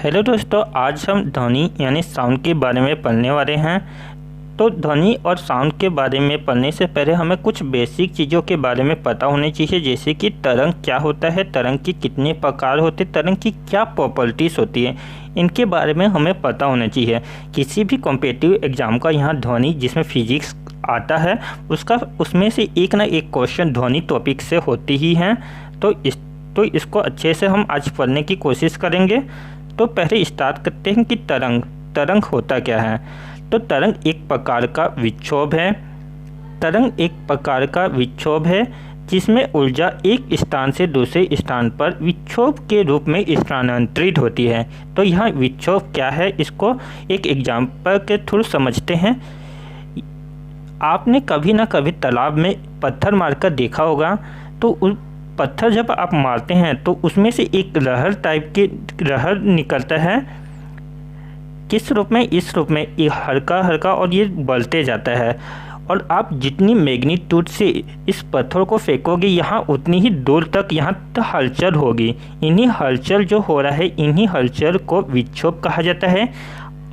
Hello दोस्तों, आज हम ध्वनि यानी साउंड के बारे में पढ़ने वाले हैं। तो ध्वनि और साउंड के बारे में पढ़ने से पहले हमें कुछ बेसिक चीज़ों के बारे में पता होनी चाहिए, जैसे कि तरंग क्या होता है, तरंग की कितने प्रकार होते हैं, तरंग की क्या प्रॉपर्टीज़ होती है, इनके बारे में हमें पता होना चाहिए। किसी भी कॉम्पिटिटिव एग्ज़ाम का यहाँ ध्वनि जिसमें फिजिक्स आता है उसमें से एक ना एक क्वेश्चन ध्वनि टॉपिक से होती ही हैं। तो इसको अच्छे से हम आज पढ़ने की कोशिश करेंगे। तो पहले स्टार्ट करते हैं कि तरंग होता क्या है। तो तरंग एक प्रकार का विक्षोभ है। तरंग एक प्रकार का विक्षोभ है जिसमें ऊर्जा एक स्थान से दूसरे स्थान पर विक्षोभ के रूप में स्थानांतरित होती है। तो यहाँ विक्षोभ क्या है, इसको एक एग्जाम्पल के थ्रू समझते हैं। आपने कभी ना कभी तालाब में पत्थर मारकर देखा होगा। तो उस पत्थर जब आप मारते हैं तो उसमें से एक लहर टाइप की लहर निकलता है। किस रूप में? इस रूप में, ये हल्का हल्का और ये बढ़ते जाता है। और आप जितनी मैग्नीट्यूड से इस पत्थर को फेंकोगे यहाँ उतनी ही दूर तक यहाँ हलचल होगी। इन्हीं हलचल जो हो रहा है, इन्हीं हलचल को विक्षोभ कहा जाता है।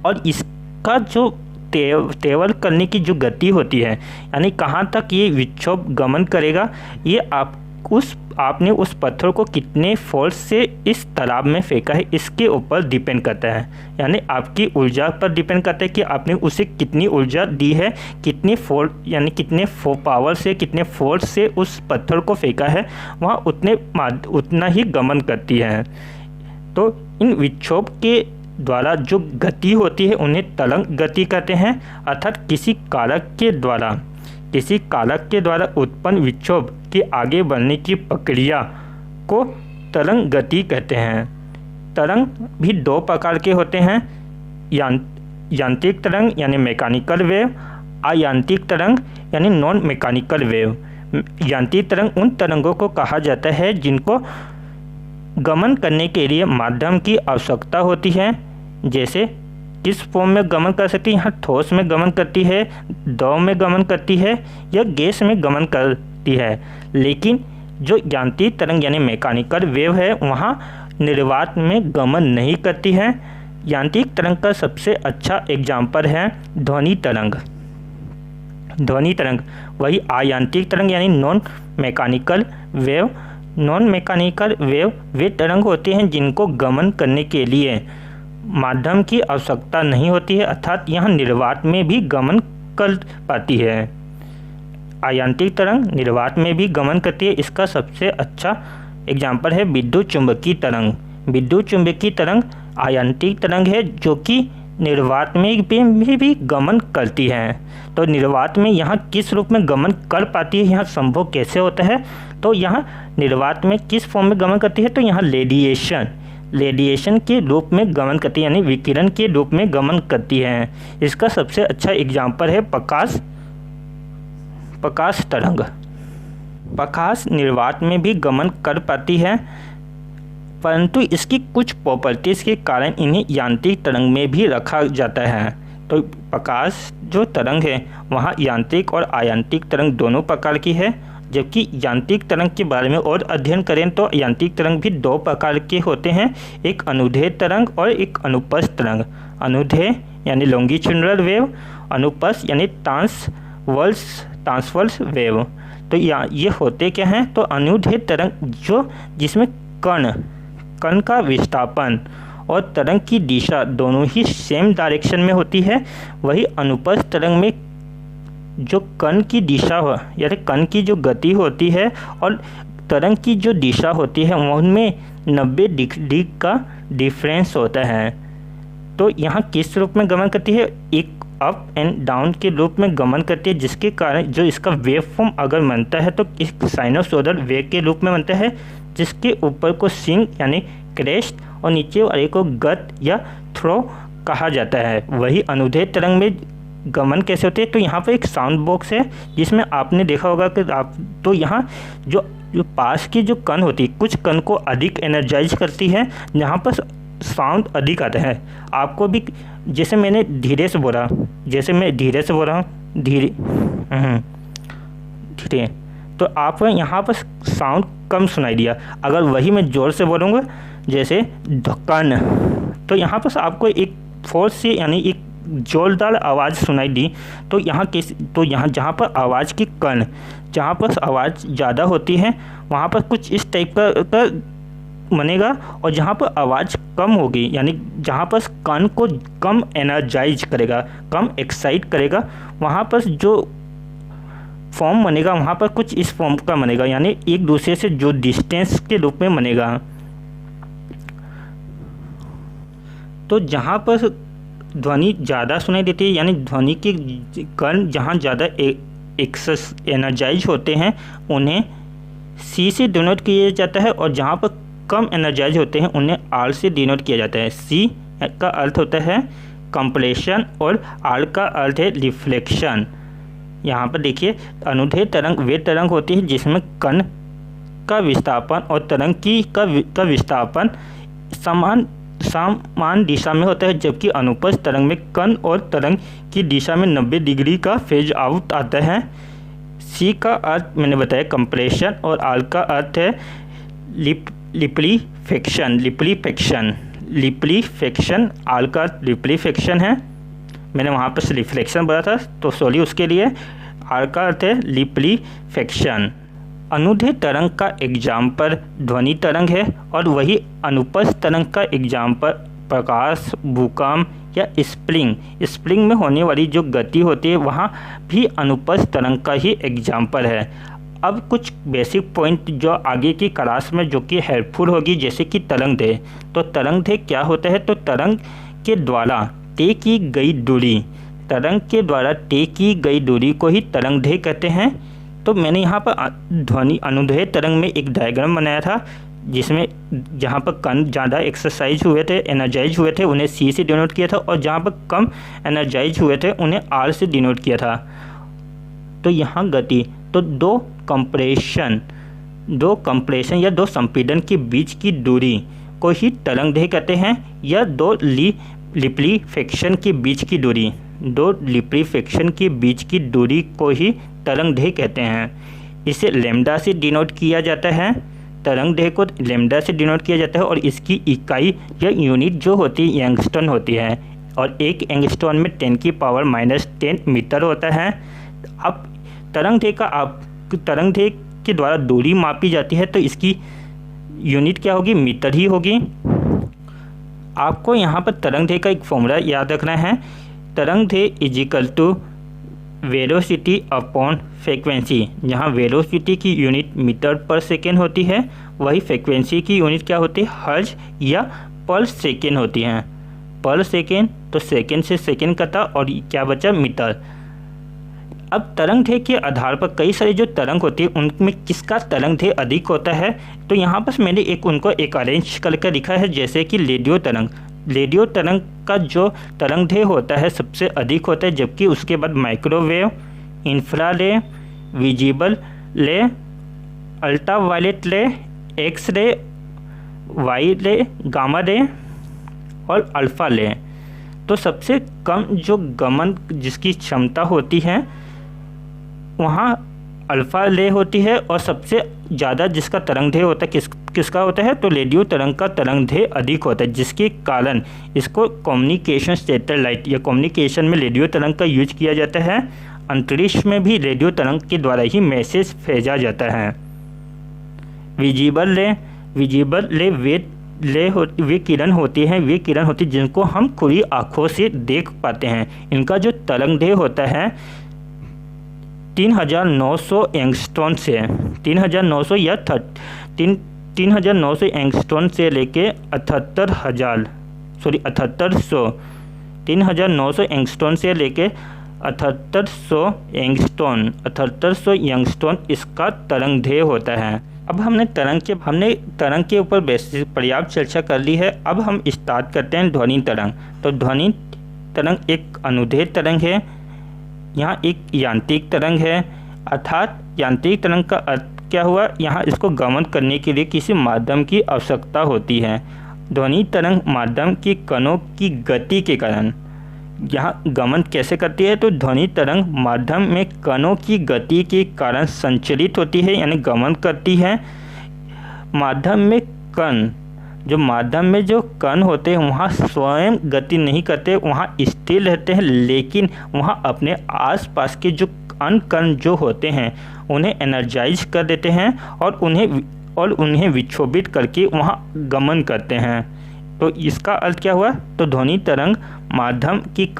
और इसका जो तेवर करने की जो गति होती है, यानी कहाँ तक ये विक्षोभ गमन करेगा, ये आपने उस पत्थर को कितने फोर्स से इस तालाब में फेंका है इसके ऊपर डिपेंड करता है। यानी आपकी ऊर्जा पर डिपेंड करता है कि आपने उसे कितनी ऊर्जा दी है, कितनी फोर्स यानी कितने पावर से, कितने फोर्स से उस पत्थर को फेंका है, वहाँ उतना ही गमन करती है। तो इन विक्षोभ के द्वारा जो गति होती है उन्हें तरंग गति कहते हैं। अर्थात किसी कारक के द्वारा उत्पन्न विक्षोभ के आगे बढ़ने की प्रक्रिया को तरंग गति कहते हैं। तरंग भी दो प्रकार के होते हैं, यांत्रिक तरंग यानी मैकेनिकल वेव, अयांत्रिक तरंग यानी नॉन मैकेनिकल वेव। यांत्रिक तरंग उन तरंगों को कहा जाता है जिनको गमन करने के लिए माध्यम की आवश्यकता होती है। जैसे किस फॉर्म में गमन कर सकती है, यहाँ ठोस में गमन करती है, द्रव में गमन करती है या गैस में गमन करती है। लेकिन जो यांत्रिक तरंग यानी मैकेनिकल वेव है वहाँ निर्वात में गमन नहीं करती है। यांत्रिक तरंग का सबसे अच्छा एग्जाम्पल है ध्वनि तरंग। वही अयांत्रिक तरंग यानी नॉन मैकेनिकल वेव वे तरंग होते हैं जिनको गमन करने के लिए माध्यम की आवश्यकता नहीं होती है, अर्थात यहाँ निर्वात में भी गमन कर पाती है। अयांत्रिक तरंग निर्वात में भी गमन करती है। इसका सबसे अच्छा एग्जाम्पल है विद्युत चुंबकीय तरंग। विद्युत चुंबकीय तरंग अयांत्रिक तरंग है जो कि निर्वात में भी गमन करती है। तो निर्वात में यहाँ किस रूप में गमन कर पाती है, यहाँ संभव कैसे होता है? तो यहाँ निर्वात में किस फॉर्म में गमन करती है? तो यहाँ रेडिएशन के रूप में गमन करती है, यानी विकिरण के रूप में गमन करती है। इसका सबसे अच्छा एग्जाम्पल है प्रकाश तरंग। प्रकाश निर्वात में भी गमन कर पाती है, परंतु इसकी कुछ प्रॉपर्टीज़ के कारण इन्हें यांत्रिक तरंग में भी रखा जाता है। तो प्रकाश जो तरंग है वहाँ यांत्रिक और अयांत्रिक तरंग दोनों प्रकार की है। जबकि यांत्रिक तरंग के बारे में और अध्ययन करें तो यांत्रिक तरंग भी दो प्रकार के होते हैं, एक अनुदैर्ध्य तरंग और एक अनुप्रस्थ तरंग। अनुदैर्ध्य यानी लॉन्गिट्यूडिनल वेव, अनुप्रस्थ यानी ट्रांसवर्स वेव। तो ये होते क्या हैं? तो अनुदैर्ध्य तरंग जिसमें कण का विस्थापन और तरंग की दिशा दोनों ही सेम डायरेक्शन में होती है। वही अनुप्रस्थ तरंग में जो कण की दिशा यानी कण की जो गति होती है और तरंग की जो दिशा होती है उनमें 90 डिग्री का डिफरेंस होता है। तो यहाँ किस रूप में गमन करती है? एक अप एंड डाउन के रूप में गमन करती है, जिसके कारण जो इसका वेव फॉर्म अगर बनता है तो एक साइनोसॉइडल वेव के रूप में बनता है, जिसके ऊपर को सिंग यानी क्रेस्ट और नीचे वाले को गत या थ्रो कहा जाता है। वही अनुदैर्ध्य तरंग में गमन कैसे होते हैं? तो यहाँ पर एक साउंड बॉक्स है जिसमें आपने देखा होगा कि तो यहाँ जो पास की जो कण होती है, कुछ कण को अधिक एनर्जाइज करती है, जहाँ पर साउंड अधिक आता है। आपको भी जैसे मैं धीरे से बोल रहा हूँ धीरे, तो आप यहाँ पर साउंड कम सुनाई दिया। अगर वही मैं ज़ोर से बोलूँगा, जैसे तो यहाँ पर आपको एक फोर्स से यानी एक जोरदार आवाज़ सुनाई दी। तो यहाँ जहाँ पर आवाज़ की कण, जहाँ पर आवाज़ ज़्यादा होती है वहाँ पर कुछ इस टाइप का बनेगा, और जहाँ पर आवाज़ कम होगी यानी जहाँ पर कण को कम एनर्जाइज करेगा, कम एक्साइट करेगा, वहाँ पर जो फॉर्म बनेगा वहाँ पर कुछ इस फॉर्म का बनेगा, यानी एक दूसरे से जो डिस्टेंस के रूप में बनेगा। तो जहाँ पर ध्वनि ज़्यादा सुनाई देती है यानी ध्वनि के कण जहाँ ज़्यादा एनर्जाइज होते हैं उन्हें सी से डिनोट किया जाता है, और जहाँ पर कम एनर्जाइज होते हैं उन्हें आर से डिनोट किया जाता है। सी का अर्थ होता है कंप्रेशन और आर का अर्थ है रिफ्लेक्शन। यहाँ पर देखिए, अनुदैर्ध्य तरंग वे तरंग होती है जिसमें कण का विस्थापन और तरंग का विस्थापन समान दिशा में होता है, जबकि अनुप्रस्थ तरंग में कण और तरंग की दिशा में 90 डिग्री का फेज आउट आता है। सी का अर्थ मैंने बताया कंप्रेशन, और आर का अर्थ है लिप्लीफेक्शन। आर का रिप्लीफेक्शन है, मैंने वहाँ पर रिफ्लेक्शन बोला था तो सॉरी उसके लिए। आर का अर्थ है लिप्लीफेक्शन। अनुदैर्ध्य तरंग का एग्जाम्पल ध्वनि तरंग है, और वही अनुप्रस्थ तरंग का एग्जाम्पल प्रकाश, भूकंप या स्प्रिंग में होने वाली जो गति होती है वहाँ भी अनुप्रस्थ तरंग का ही एग्जाम्पल है। अब कुछ बेसिक पॉइंट जो आगे की क्लास में जो कि हेल्पफुल होगी, जैसे कि तरंगदैर्ध्य। तो तरंगदैर्ध्य क्या होता है? तो तरंग के द्वारा तय की गई दूरी को ही तरंगदैर्ध्य कहते हैं। तो मैंने यहाँ पर ध्वनि अनुदैर्ध्य तरंग में एक डायग्राम बनाया था, जिसमें जहाँ पर कण ज़्यादा एनर्जाइज हुए थे उन्हें सी से डिनोट किया था, और जहाँ पर कम एनर्जाइज हुए थे उन्हें आर से डिनोट किया था। तो यहाँ गति, तो दो कंप्रेशन या दो संपीड़न के बीच की दूरी को ही तरंगदैर्ध्य कहते हैं, या दो लिप्लीफेक्शन के बीच की दूरी को ही तरंगदैर्ध्य कहते हैं। इसे लैम्डा से डिनोट किया जाता है, तरंगदैर्ध्य को लैम्डा से डिनोट किया जाता है, और इसकी इकाई या यूनिट जो होती है एंगस्ट्रॉन होती है, और एक एंगस्ट्रॉन में 10⁻⁻10 मीटर होता है। अब तरंगदैर्ध्य के द्वारा दूरी मापी जाती है तो इसकी यूनिट क्या होगी? मीटर ही होगी। आपको यहाँ पर तरंगदैर्ध्य का एक फॉर्मूला याद रखना है। तरंगदैर्ध्य is equal to velocity upon frequency, जहाँ वेलोसिटी की यूनिट मीटर पर सेकेंड होती है, वही फ्रीक्वेंसी की यूनिट क्या होती है? हर्ट्ज या पर सेकेंड होती है। पर सेकेंड, तो सेकेंड से सेकेंड कटा और क्या बचा? मीटर। अब तरंगदैर्ध्य के आधार पर कई सारी जो तरंग होती है उनमें किसका तरंगदैर्ध्य अधिक होता है? तो यहाँ पर मैंने उनको अरेंज करके लिखा है, जैसे कि रेडियो तरंग का जो तरंगदैर्ध्य होता है सबसे अधिक होता है, जबकि उसके बाद माइक्रोवेव, इंफ्रारे, विजिबल रे, अल्ट्रावायलेट रे, एक्स रे, वाई रे, गामा रे और अल्फा रे। तो सबसे कम जो गमन जिसकी क्षमता होती है वहाँ अल्फा रे होती है, और सबसे ज़्यादा जिसका तरंगदैर्ध्य होता है किसका होता है? तो रेडियो तरंग का तरंगदैर्ध्य अधिक होता है, जिसके कारण इसको कम्युनिकेशन सैटेलाइट या कम्युनिकेशन में रेडियो तरंग का यूज किया जाता है। अंतरिक्ष में भी रेडियो तरंग के द्वारा ही मैसेज भेजा जाता है। विजिबल रे वे किरण होती हैं जिनको हम खुली आँखों से देख पाते हैं। इनका जो तरंगदैर्ध्य होता है 3900 एंगस्ट्रॉन से 3900 या 3900 एंगस्ट्रॉन से लेके 3900 एंगस्ट्रॉन से लेके 7800 एंगस्ट्रॉन इसका तरंगदैर्ध्य होता है। अब हमने तरंग के ऊपर बेसिक पर्याप्त चर्चा कर ली है। अब हम स्टार्ट करते हैं ध्वनि तरंग। तो ध्वनि तरंग एक अनुदैर्ध्य तरंग है, यहाँ एक यांत्रिक तरंग है। अर्थात यांत्रिक तरंग का अर्थ क्या हुआ? यहाँ इसको गमन करने के लिए किसी माध्यम की आवश्यकता होती है। ध्वनि तरंग माध्यम के कणों की गति के कारण यहाँ गमन कैसे करती है? तो ध्वनि तरंग माध्यम में कणों की गति के कारण संचलित होती है, यानी गमन करती है। माध्यम में कण जो माध्यम में जो कण होते हैं वहाँ स्वयं गति नहीं करते, वहाँ स्थिर रहते हैं, लेकिन वहाँ अपने आसपास के जो अन्य कण जो होते हैं उन्हें एनर्जाइज कर देते हैं और उन्हें विक्षोभित करके वहाँ गमन करते हैं। तो इसका अर्थ क्या हुआ? तो ध्वनि तरंग माध्यम की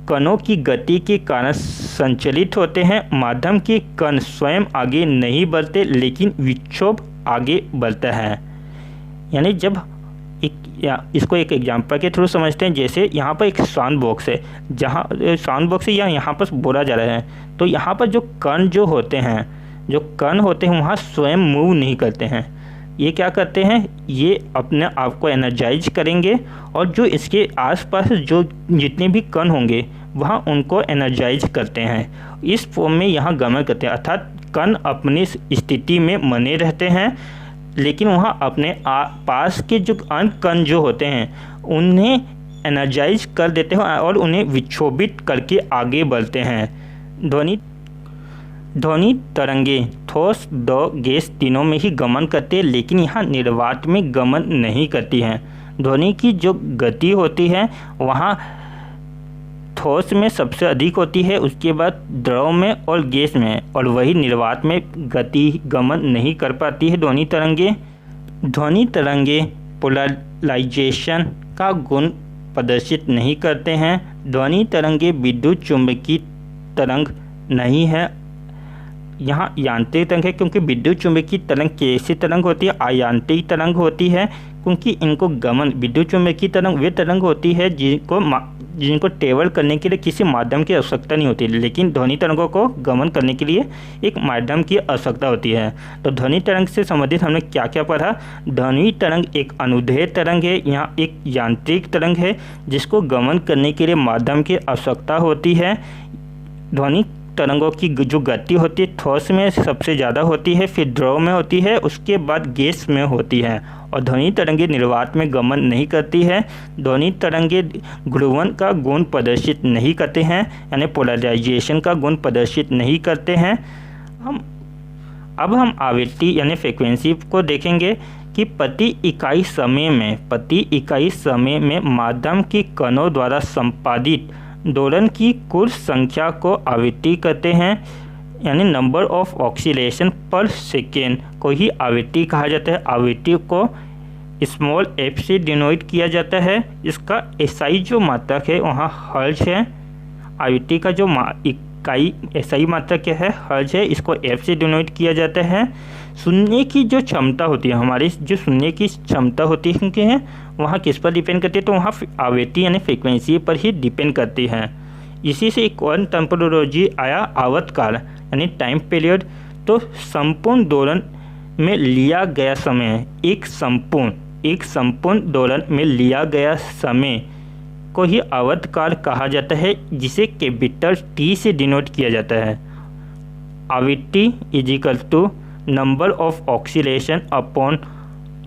कणों की गति के कारण संचालित होते हैं। माध्यम के कण स्वयं आगे नहीं बढ़ते, लेकिन विक्षोभ आगे बढ़ता है। यानी जब इसको एक एग्जांपल के थ्रू समझते हैं। जैसे यहाँ पर एक साउंड बॉक्स है, जहाँ साउंड बॉक्स है या यहाँ पर बोला जा रहा है, तो यहाँ पर जो कण होते हैं वहाँ स्वयं मूव नहीं करते हैं। ये क्या करते हैं? ये अपने आप को एनर्जाइज करेंगे और जो इसके आसपास जो जितने भी कण होंगे वहाँ उनको एनर्जाइज करते हैं। इस फॉर्म में यहाँ गमन करते हैं, अर्थात कण अपनी स्थिति में बने रहते हैं, लेकिन वहाँ अपने पास के जो अन्य कण जो होते हैं उन्हें एनर्जाइज कर देते हैं और उन्हें विक्षोभित करके आगे बढ़ते हैं। ध्वनि तरंगे ठोस, द्रव, गैस तीनों में ही गमन करते हैं, लेकिन यहाँ निर्वात में गमन नहीं करती हैं। ध्वनि की जो गति होती है वहाँ ठोस में सबसे अधिक होती है, उसके बाद द्रव में और गैस में, और वही निर्वात में गति गमन नहीं कर पाती है ध्वनि तरंगे पोलराइजेशन का गुण प्रदर्शित नहीं करते हैं। ध्वनि तरंगे विद्युत चुंबकीय तरंग नहीं है। यहाँ यांत्रिक तरंग है, क्योंकि विद्युत चुंबकीय तरंग कैसी तरंग होती है? अयांत्रिक तरंग होती है, क्योंकि इनको गमन, विद्युत चुंबकीय तरंग वे तरंग होती है जिनको ट्रेवल करने के लिए किसी माध्यम की आवश्यकता नहीं होती, लेकिन ध्वनि तरंगों को गमन करने के लिए एक माध्यम की आवश्यकता होती है। तो ध्वनि तरंग से संबंधित हमने क्या क्या पढ़ा? ध्वनि तरंग एक अनुदैर्ध्य तरंग है, यहाँ एक यांत्रिक तरंग है जिसको गमन करने के लिए माध्यम की आवश्यकता होती है। ध्वनि तरंगों की जो गति होती है ठोस में सबसे ज़्यादा होती है, फिर द्रव में होती है, उसके बाद गैस में होती है। और ध्वनि तरंगे निर्वात में गमन नहीं करती है। ध्वनि तरंगे घूर्णन का गुण प्रदर्शित नहीं करते हैं, यानी पोलराइजेशन का गुण प्रदर्शित नहीं करते हैं। अब हम आवृत्ति यानी फ्रीक्वेंसी को देखेंगे कि प्रति इकाई समय में माध्यम के कणों द्वारा संपादित दोलन की कुल संख्या को आवृत्ति कहते हैं, यानी नंबर ऑफ ऑक्सीलेशन पर सेकेंड को ही आवृत्ति कहा जाता है। आवृत्ति को स्मॉल f से डिनोट किया जाता है। इसका एसआई जो मात्रक है वहाँ हर्ज है। आवृत्ति का जो इकाई एसआई मात्रक क्या है? हर्ज है। इसको f से डिनोट किया जाता है। सुनने की जो क्षमता होती है, हमारी जो सुनने की क्षमता होती है क्योंकि है वहाँ किस पर डिपेंड करती है? तो वहाँ आवृत्ति यानी फ्रीक्वेंसी पर ही डिपेंड करती है। इसी से एक और टर्मिनोलॉजी आया आवर्तकाल यानी टाइम पीरियड। तो संपूर्ण दोलन में लिया गया समय, एक संपूर्ण दोलन में लिया गया समय को ही आवर्तकाल कहा जाता है, जिसे कैपिटल T से डिनोट किया जाता है। आवृत्ति is equal to number of oscillation upon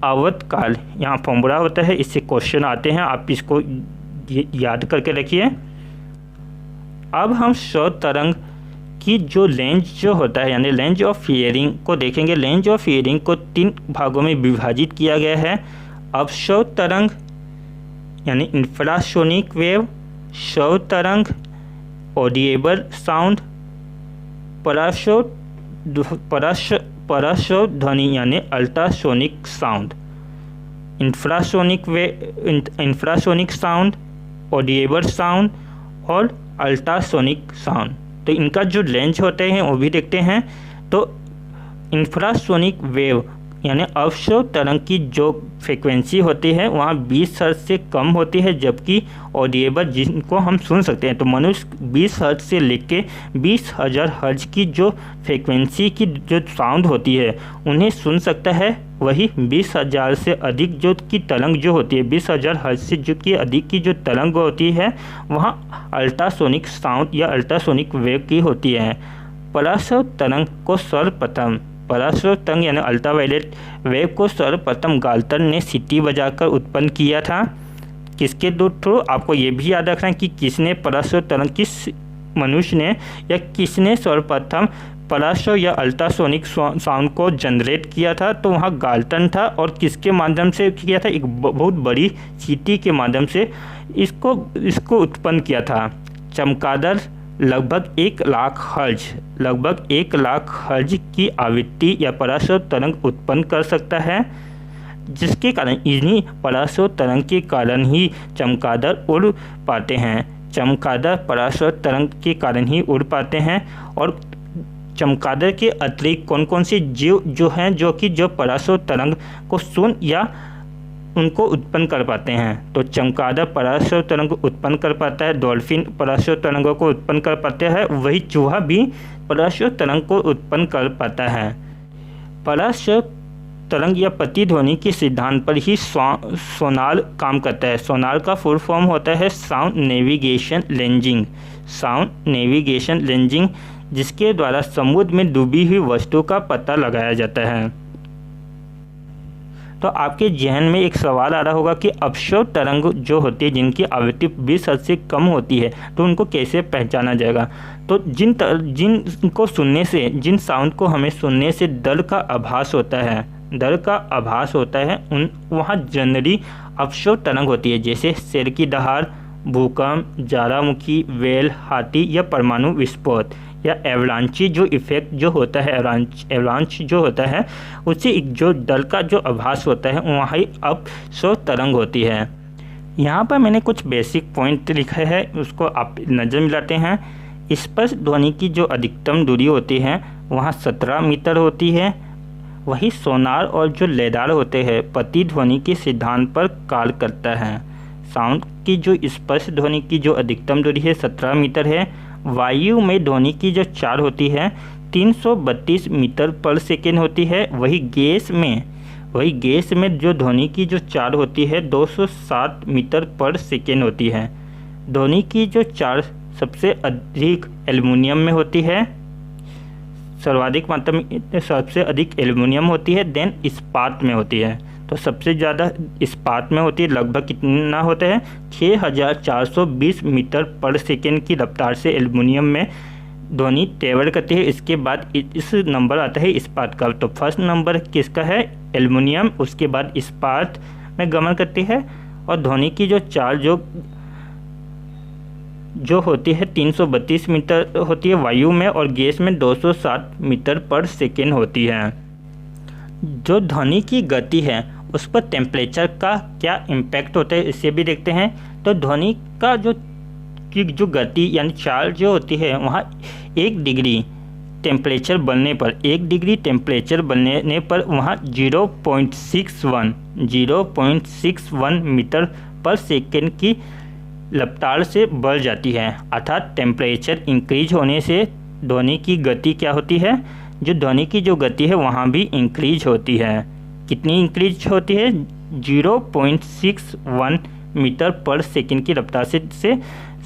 आवर्तकाल, यहाँ फॉर्मूला होता है। इससे क्वेश्चन आते हैं, आप इसको याद करके रखिए। अब हम शोर तरंग की जो रेंज जो होता है यानी रेंज ऑफ हियरिंग को देखेंगे। रेंज ऑफ हियरिंग को 3 भागों में विभाजित किया गया है। अपशोर तरंग यानी इंफ्रासोनिक वेव, शोर तरंग ऑडिएबल साउंड, पराशोर ध्वनि यानी ultrasonic sound. Infrasonic sound, audible sound और अल्ट्रासोनिक साउंड। तो इनका जो रेंज होते हैं वो भी देखते हैं। तो इंफ्रासोनिक वेव यानी अवशोर तरंग की जो फ्रीक्वेंसी होती है वहाँ 20 हर्ट्ज से कम होती है, जबकि ऑडिएबल जिनको हम सुन सकते हैं तो मनुष्य 20 हर्ट्ज से लेके 20,000 हर्ट्ज की जो फ्रीक्वेंसी की जो साउंड होती है उन्हें सुन सकता है। वही 20,000 से अधिक जो की तरंग जो होती है, 20,000 हर्ट्ज से जो की अधिक की जो तरंग होती है वहाँ अल्ट्रासोनिक साउंड या अल्ट्रासोनिक वेव की होती है। पराशर तरंग को सर्वप्रथम पराशर तरंग यानी अल्ट्रावायलेट वेव को सर्वप्रथम गाल्टन ने सीटी बजाकर उत्पन्न किया था। किसके थ्रू? आपको ये भी याद रखना है कि किसने पराशर तरंग, किस मनुष्य ने या किसने सर्वप्रथम पराशर या अल्ट्रासोनिक साउंड को जनरेट किया था, तो वहाँ गाल्टन था और किसके माध्यम से किया था, एक बहुत बड़ी चींटी के माध्यम से इसको उत्पन्न किया था। चमगादड़ लगभग 1 लाख हर्ज की आवृत्ति या पराशर तरंग उत्पन्न कर सकता है, जिसके कारण इन्हीं पराशर तरंग के कारण ही चमगादड़ उड़ पाते हैं। चमगादड़ पराशर तरंग के कारण ही उड़ पाते हैं। और चमगादड़ के अतिरिक्त कौन कौन से जीव जो हैं जो पराशर तरंग को सुन या उनको उत्पन्न कर पाते हैं। तो चमगादड़ पराशर तरंग उत्पन्न कर पाता है, डॉल्फिन पराशर तरंगों को उत्पन्न कर पाता है, वही चूहा भी पराशर तरंग को उत्पन्न कर पाता है। पराशर तरंग या प्रतिध्वनि के सिद्धांत पर ही सोनार काम करता है। सोनार का फुल फॉर्म होता है साउंड नेविगेशन लेंजिंग। साउंड नेविगेशन लेंजिंग, जिसके द्वारा समुद्र में डूबी हुई वस्तु का पता लगाया जाता है। तो आपके जहन में एक सवाल आ रहा होगा कि अपशब्द तरंग जो होती है, जिनकी आवृत्ति 20 हर्ट्ज से कम होती है, तो उनको कैसे पहचाना जाएगा। तो जिनको सुनने से, जिन साउंड को हमें सुनने से डर का आभास होता है, वहाँ जनरली अपशब्द तरंग होती है, जैसे शेर की दहाड़, भूकंप, ज्वालामुखी, वेल, हाथी या परमाणु विस्फोट या एवलांची जो इफेक्ट जो होता है, एवलांच जो होता है, उससे एक जो डर का जो आभास होता है, वहाँ ही अपशब्द तरंग होती है। यहाँ पर मैंने कुछ बेसिक पॉइंट लिखे हैं, उसको आप नज़र मिलाते हैं। स्पर्श ध्वनि की जो अधिकतम दूरी होती है वहाँ 17 मीटर होती है। वही सोनार और जो लेदार होते हैं प्रतिध्वनि के सिद्धांत पर कार्य करता है। साउंड की जो स्पर्श ध्वनि की जो अधिकतम दूरी है 17 मीटर है। वायु में ध्वनि की जो चाल होती है 332 मीटर पर सेकेंड होती है। वही गैस में जो ध्वनि की जो चाल होती है 207 मीटर पर सेकेंड होती है। ध्वनि की जो चाल सबसे अधिक एल्युमिनियम में होती है, सर्वाधिक मात्रा में सबसे अधिक एल्युमिनियम होती है, देन इस्पात में होती है। तो सबसे ज़्यादा इस्पात में होती है, लगभग कितना होता है 6420 मीटर पर सेकेंड की रफ्तार से एल्युमिनियम में ध्वनि ट्रेवल करती है। इसके बाद इस नंबर आता है इस्पात का। तो फर्स्ट नंबर किसका है, एल्युमिनियम, उसके बाद इस्पात में गमन करती है। और ध्वनि की जो चाल जो होती है 332 मीटर होती है वायु में, और गैस में 207 मीटर पर सेकेंड होती है। जो ध्वनि की गति है उस पर टेम्परेचर का क्या इम्पैक्ट होता है, इसे भी देखते हैं। तो ध्वनि का जो गति यानी चाल जो होती है वहाँ 1 डिग्री टेम्परेचर बढ़ने पर वहाँ 0.61 मीटर पर सेकेंड की रफ्तार से बढ़ जाती है। अर्थात टेम्परेचर इंक्रीज होने से ध्वनि की गति क्या होती है, जो ध्वनि की जो गति है वहाँ भी इंक्रीज होती है। कितनी इंक्रीज होती है, 0.61 मीटर पर सेकेंड की रफ्तार से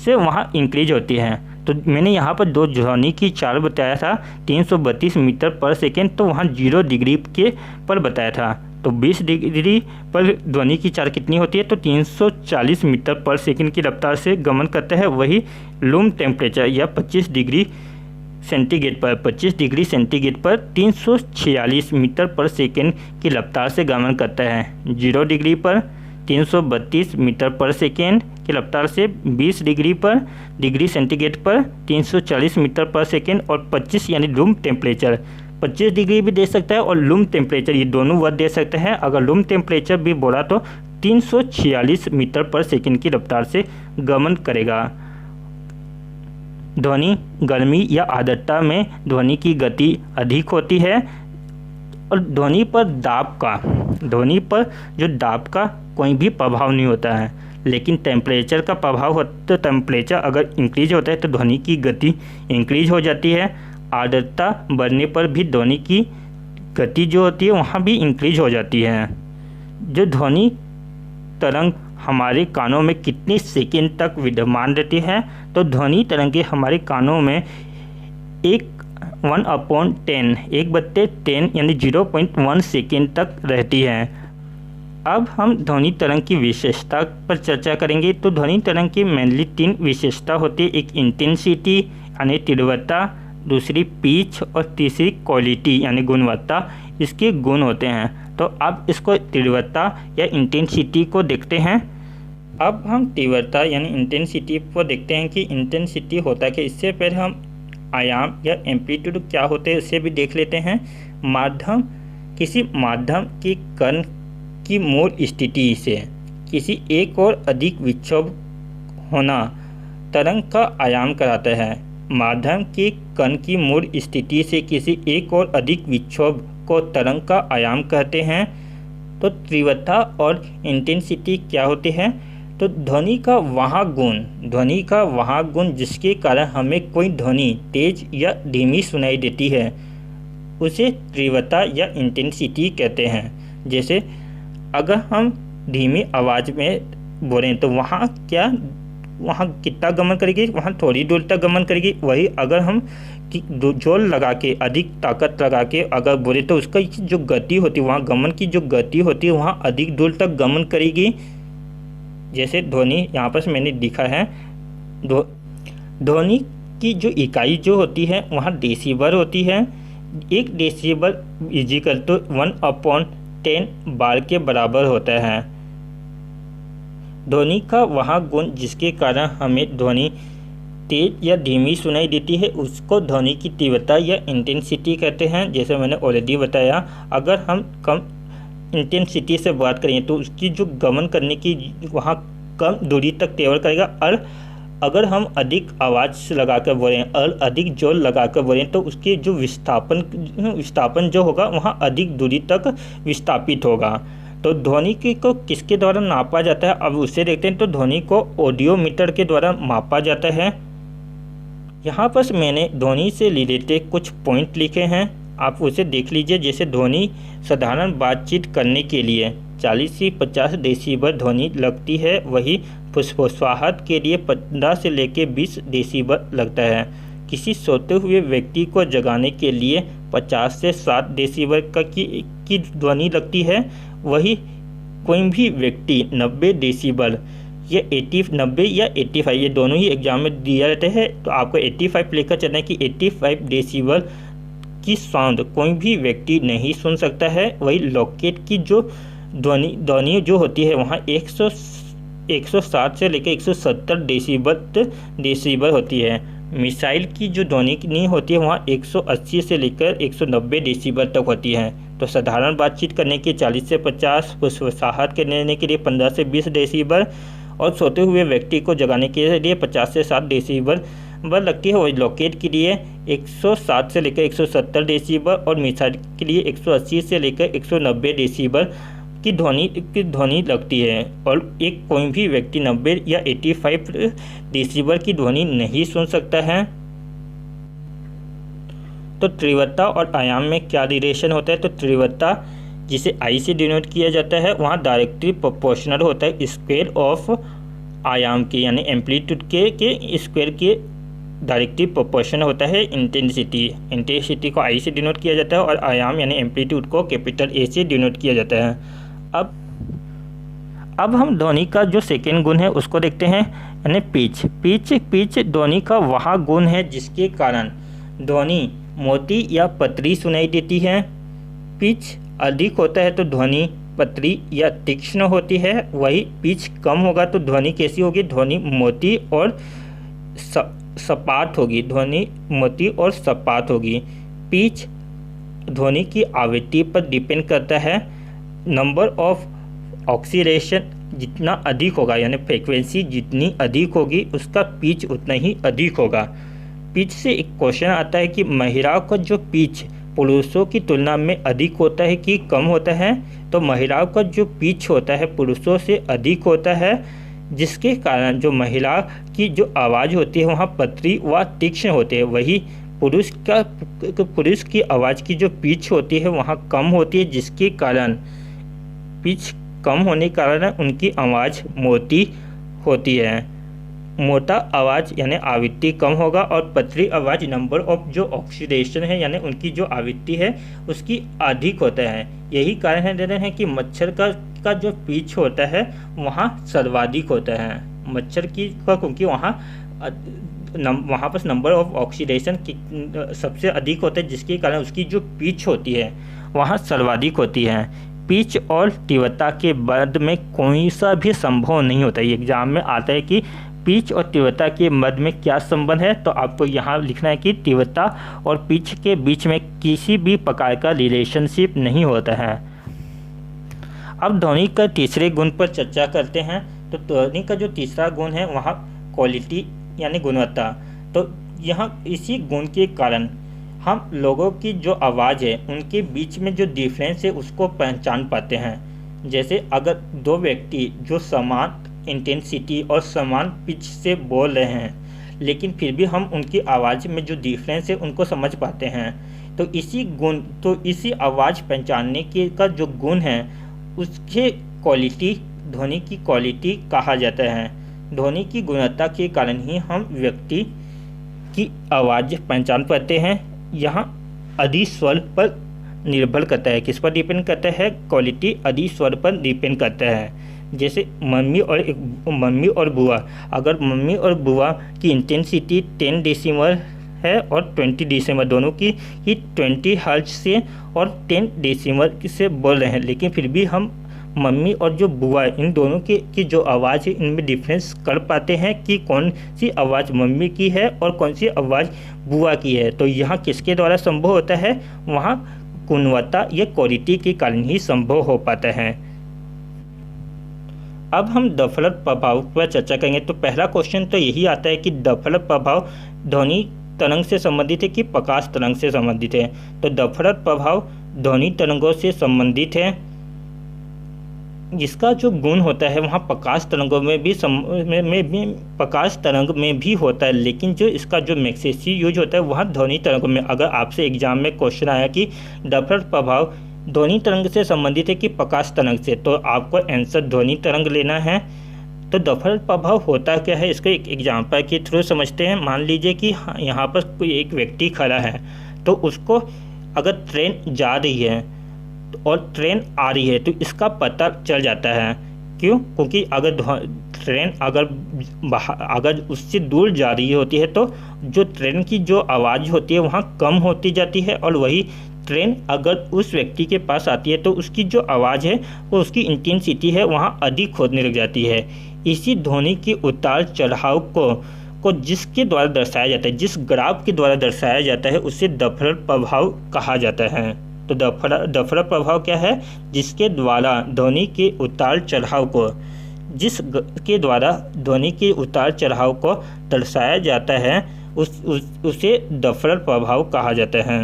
वहाँ इंक्रीज होती है। तो मैंने यहाँ पर दो ध्वनि की चाल बताया था 332 मीटर पर सेकेंड, तो वहाँ 0 डिग्री के पर बताया था। तो 20 डिग्री पर ध्वनि की चाल कितनी होती है, तो 340 मीटर पर सेकेंड की रफ्तार से गमन करता है। वही रूम टेम्परेचर या 25 डिग्री सेंटीग्रेड पर 346 मीटर पर सेकेंड की रफ्तार से गमन करता है। 0 डिग्री पर 332 मीटर पर सेकेंड की रफ्तार से 20 डिग्री सेंटीग्रेड पर 340 मीटर पर सेकेंड, और 25 यानी रूम टेम्परेचर 25 डिग्री भी दे सकता है और रूम टेम्परेचर, ये दोनों वर्ड दे सकते हैं। अगर रूम टेम्परेचर भी बोला तो 346 मीटर पर सेकेंड की रफ्तार से गमन करेगा। ध्वनि गर्मी या आर्द्रता में ध्वनि की गति अधिक होती है। और ध्वनि पर जो दाब का कोई भी प्रभाव नहीं होता है, लेकिन टेम्परेचर का प्रभाव होता है। टेम्परेचर अगर इंक्रीज होता है तो ध्वनि की गति इंक्रीज हो जाती है। आर्द्रता बढ़ने पर भी ध्वनि की गति जो होती है वहाँ भी इंक्रीज हो जाती है। जो ध्वनि तरंग हमारे कानों में कितने सेकेंड तक विद्यमान रहती है, तो ध्वनि तरंगें हमारे कानों में 1/10 यानी 0.1 सेकेंड तक रहती है। अब हम ध्वनि तरंग की विशेषता पर चर्चा करेंगे। तो ध्वनि तरंग की मेनली 3 विशेषता होती है। एक इंटेंसिटी यानी तीव्रता, दूसरी पिच और तीसरी क्वालिटी यानी गुणवत्ता इसके गुण होते हैं। तो अब इसको तीव्रता या इंटेंसिटी को देखते हैं। अब हम तीव्रता यानी इंटेंसिटी को देखते हैं कि इंटेंसिटी होता है कि इससे पहले हम आयाम या एम्पलीट्यूड क्या होते हैं उसे भी देख लेते हैं। माध्यम, किसी माध्यम के कण की मूल स्थिति से किसी एक और अधिक विक्षोभ होना तरंग का आयाम कराता है। माध्यम के कण की मूल स्थिति से किसी एक और अधिक विक्षोभ को तरंग का आयाम कहते हैं। तो तीव्रता और इंटेंसिटी क्या होती है? तो ध्वनि का वाहक गुण जिसके कारण हमें कोई ध्वनि तेज या धीमी सुनाई देती है उसे तीव्रता या इंटेंसिटी कहते हैं। जैसे अगर हम धीमी आवाज़ में बोलें तो वहाँ कितना गमन करेगी? वहाँ थोड़ी दूर तक गमन करेगी। वही अगर हम जोर लगा के अधिक ताकत लगा के अगर बोले तो उसका जो गति होती है, वहाँ गमन की जो गति होती है वहाँ अधिक दूर तक गमन करेगी। जैसे ध्वनि यहाँ पर मैंने लिखा है, ध्वनि की जो इकाई जो होती है वहाँ डेसीबल होती है। 1 डेसीबल इजिकल तो 1/10 बार के बराबर होता है। ध्वनि का वह गुण जिसके कारण हमें ध्वनि तेज या धीमी सुनाई देती है उसको ध्वनि की तीव्रता या इंटेंसिटी कहते हैं। जैसे मैंने ऑलरेडी बताया, अगर हम कम इंटेंसिटी से बात करें तो उसकी जो गमन करने की वहाँ कम दूरी तक ट्रेवल करेगा, और अगर हम अधिक आवाज़ लगा कर बोलें और अधिक जोर लगा कर बोलें तो उसके जो विस्थापन जो होगा वहाँ अधिक दूरी तक विस्थापित होगा। तो ध्वनि को किसके द्वारा नापा जाता है, अब उसे देखते हैं। तो ध्वनि को ऑडियोमीटर के द्वारा मापा जाता है। यहाँ पर मैंने ध्वनि से रिलेटेड कुछ पॉइंट लिखे हैं, आप उसे देख लीजिए। जैसे ध्वनि साधारण बातचीत करने के लिए 40 से 50 डेसीबल ध्वनि लगती है, वही फुसफुसाहट के लिए 15 से लेकर 20 डेसीबल लगता है। किसी सोते हुए व्यक्ति को जगाने के लिए 50 से 60 डेसीबल की ध्वनि लगती है, वही कोई भी व्यक्ति 90 डेसीबल या 90 या 85 ये दोनों ही एग्जाम में दिया जाता है। तो आपको 85 लेकर चलना है कि 85 डेसीबल की साउंड कोई भी व्यक्ति नहीं सुन सकता है। वही लॉकेट की जो ध्वनि जो होती है वहाँ 160 से लेकर 170 डेसीबल होती है। मिसाइल की जो ध्वनि होती है वहाँ 180 से लेकर 190 डेसीबल तक होती है। तो साधारण बातचीत करने के 40 से 50, फुसफुसाहट करने के लिए 15 से 20 डेसीबल, और सोते हुए व्यक्ति को जगाने के लिए 50 से 60 डेसीबल लगती है। वही लॉकेट के लिए 160 से लेकर 170 डेसीबल और मिसाइल के लिए 180 से लेकर 190 डेसीबल की ध्वनि लगती है, और एक कोई भी व्यक्ति 90 या 85 डेसीबल की ध्वनि नहीं सुन सकता है। तो तीव्रता और आयाम में क्या रिलेशन होता है? तो तीव्रता जिसे आई से डिनोट किया जाता है वहाँ डायरेक्टली प्रोपोर्शनल होता है स्क्वायर ऑफ आयाम के, यानी एम्पलीट्यूड के स्क्वायर के डायरेक्टली प्रोपोर्शनल होता है इंटेंसिटी को आई से डिनोट किया जाता है, और आयाम यानी एम्पलीट्यूड को कैपिटल ए से डिनोट किया जाता है। अब हम ध्वनि का जो सेकेंड गुण है उसको देखते हैं, यानी पिच ध्वनि का वह गुण है जिसके कारण ध्वनि मोटी या पतली सुनाई देती है। पिच अधिक होता है तो ध्वनि पतली या तीक्ष्ण होती है, वही पिच कम होगा तो ध्वनि कैसी होगी? ध्वनि मोटी और सपाट होगी। पिच ध्वनि की आवृत्ति पर डिपेंड करता है। नंबर ऑफ ऑक्सीलेशन जितना अधिक होगा, यानी फ्रीक्वेंसी जितनी अधिक होगी उसका पिच उतना ही अधिक होगा। पिच से एक क्वेश्चन आता है कि महिलाओं का जो पिच पुरुषों की तुलना में अधिक होता है कि कम होता है? तो महिलाओं का जो पिच होता है पुरुषों से अधिक होता है, जिसके कारण जो महिला की जो आवाज़ होती है वहाँ पतली व तीक्ष्ण होती है। वही पुरुष की आवाज़ की जो पिच होती है वहाँ कम होती है, जिसके कारण पिच कम होने के कारण उनकी आवाज़ मोटी होती है। मोटा आवाज़ यानी आवृत्ति कम होगा, और पतली आवाज़ नंबर ऑफ जो ऑक्सीडेशन है यानी उनकी जो आवृत्ति है उसकी अधिक होता है। यही कारण है दे रहे हैं कि मच्छर का जो पिच होता है वहाँ सर्वाधिक होता है। मच्छर की क्योंकि वहाँ वहाँ पर नंबर ऑफ ऑक्सीडेशन सबसे अधिक होता है, जिसके कारण उसकी जो पिच होती है वहाँ सर्वाधिक होती है। पिच और तीव्रता के मध्य में कोई सा भी संभव नहीं होता। ये एग्जाम में आता है कि पिच और तीव्रता के मध्य में क्या संबंध है, तो आपको यहाँ लिखना है कि तीव्रता और पिच के बीच में किसी भी प्रकार का रिलेशनशिप नहीं होता है। अब ध्वनि का तीसरे गुण पर चर्चा करते हैं। तो ध्वनि का जो तीसरा गुण है वहाँ क्वालिटी यानी गुणवत्ता। तो यहाँ इसी गुण के कारण हम लोगों की जो आवाज़ है उनके बीच में जो डिफरेंस है उसको पहचान पाते हैं। जैसे अगर दो व्यक्ति जो समान इंटेंसिटी और समान पिच से बोल रहे हैं, लेकिन फिर भी हम उनकी आवाज़ में जो डिफरेंस है उनको समझ पाते हैं। तो इसी आवाज़ पहचानने के का जो गुण है उसके क्वालिटी, ध्वनि की क्वालिटी कहा जाता है। ध्वनि की गुणवत्ता के कारण ही हम व्यक्ति की आवाज़ पहचान पाते हैं। यहाँ अधि स्वर पर निर्भर करता है। किस पर डिपेंड करता है? क्वालिटी अधि स्वर पर डिपेंड करता है। जैसे मम्मी और बुआ, अगर मम्मी और बुआ की इंटेंसिटी 10 डेसिमल है और 20 डेसिमल, दोनों की ही 20 हर्ट्ज से और 10 डेसिमल से बोल रहे हैं, लेकिन फिर भी हम मम्मी और जो बुआ इन दोनों की जो आवाज़ है इनमें डिफरेंस कर पाते हैं कि कौन सी आवाज़ मम्मी की है और कौन सी आवाज़ बुआ की है। तो यहाँ किसके द्वारा संभव होता है? वहाँ गुणवत्ता या क्वालिटी के कारण ही संभव हो पाता है। अब हम डफलर प्रभाव पर चर्चा करेंगे। तो पहला क्वेश्चन तो यही आता है कि डफलर प्रभाव ध्वनि तरंग से संबंधित है कि प्रकाश तरंग से संबंधित है। तो डफलर प्रभाव ध्वनि तरंगों से संबंधित है। जिसका जो गुण होता है वहाँ प्रकाश तरंगों में भी प्रकाश तरंग में भी होता है, लेकिन जो इसका जो मैक्सिसी यूज होता है वहाँ ध्वनि तरंगों में। अगर आपसे एग्जाम में क्वेश्चन आया कि डफलर प्रभाव ध्वनि तरंग से संबंधित है कि प्रकाश तरंग से, तो आपको आंसर ध्वनि तरंग लेना है। तो डफलर प्रभाव होता क्या है, इसको एक एग्जाम्पल के थ्रू समझते हैं। मान लीजिए कि यहाँ पर कोई एक व्यक्ति खड़ा है, तो उसको अगर ट्रेन जा रही है और ट्रेन आ रही है तो इसका पता चल जाता है। क्यों? क्योंकि अगर ट्रेन अगर उससे दूर जा रही होती है तो जो ट्रेन की जो आवाज़ होती है वहाँ कम होती जाती है, और वही ट्रेन अगर उस व्यक्ति के पास आती है तो उसकी जो आवाज़ है वो उसकी इंटेंसिटी है वहाँ अधिक होने लग जाती है। इसी ध्वनि के उतार चढ़ाव को जिसके द्वारा दर्शाया जाता है, जिस ग्राफ के द्वारा दर्शाया जाता है, उसे डफलर प्रभाव कहा जाता है। तो डफलर प्रभाव क्या है? जिसके द्वारा ध्वनि के उतार चढ़ाव को जिसके द्वारा ध्वनि के उतार चढ़ाव को दर्शाया जाता है उसे डफलर प्रभाव कहा जाता है।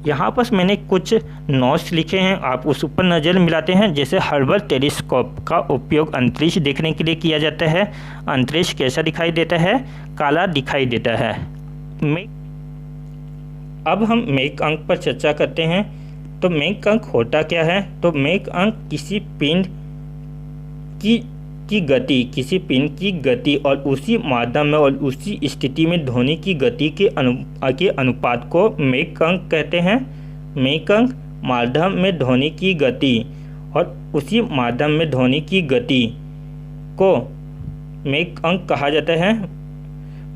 यहाँ पर मैंने कुछ नोट्स लिखे हैं, आप उस ऊपर नज़र मिलाते हैं। जैसे हर्बल टेलीस्कोप का उपयोग अंतरिक्ष देखने के लिए किया जाता है। अंतरिक्ष कैसा दिखाई देता है? काला दिखाई देता है। अब हम मेक अंक पर चर्चा करते हैं। तो मेक अंक होता क्या है? तो मेक अंक किसी पिंड की गति, किसी पिंड की गति और उसी माध्यम में और उसी स्थिति में ध्वनि की गति के अनुपात को मेक अंक कहते हैं। मेक अंक माध्यम में ध्वनि की गति और उसी माध्यम में ध्वनि की गति को मेक अंक कहा जाता है।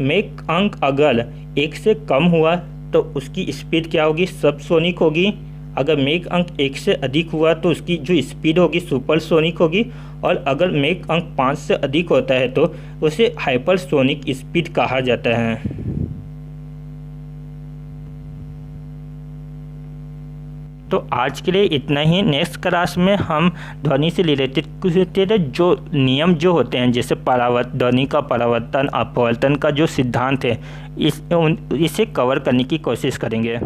मेक अंक अगर 1 से कम हुआ तो उसकी स्पीड क्या होगी? सबसोनिक होगी। अगर मेक अंक 1 से अधिक हुआ तो उसकी जो स्पीड होगी सुपरसोनिक होगी, और अगर मेक अंक 5 से अधिक होता है तो उसे हाइपरसोनिक स्पीड कहा जाता है। तो आज के लिए इतना ही। नेक्स्ट क्लास में हम ध्वनि से रिलेटेड जो नियम जो होते हैं, जैसे ध्वनि का परावर्तन अपवर्तन का जो सिद्धांत है, इसे कवर करने की कोशिश करेंगे।